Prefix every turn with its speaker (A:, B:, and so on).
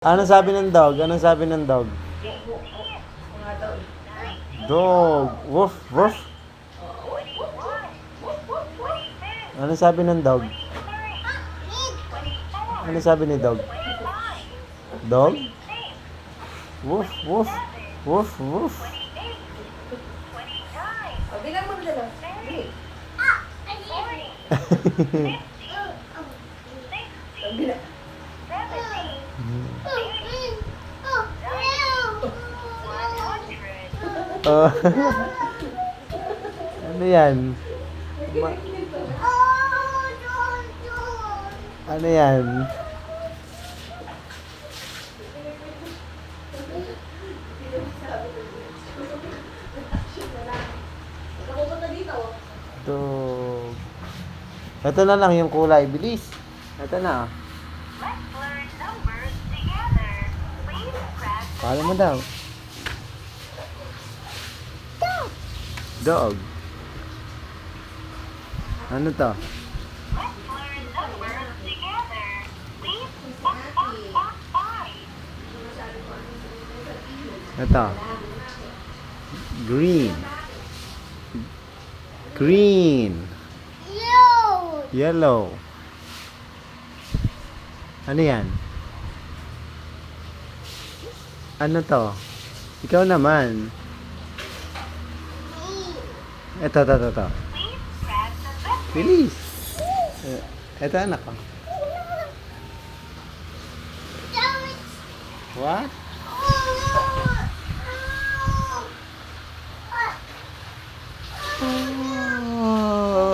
A: Ano sabi ng dog? Anong sabi ng dog? Dog. Woof, woof. Ano sabi ng dog? Ano sabi ni dog? Dog? Woof, woof. Woof, woof.
B: Bilang mo dala. Bilang.
A: Oh. Ano yan? Ano yan? Dog. Ito na lang yung kulay. Bilis. Ito na. Pala mo daw. Dog. Ano to? Ito. Green. Green. Yellow. Ano yan? Ano to? Ikaw naman. Ito. Bilis. Ito anak ko. What?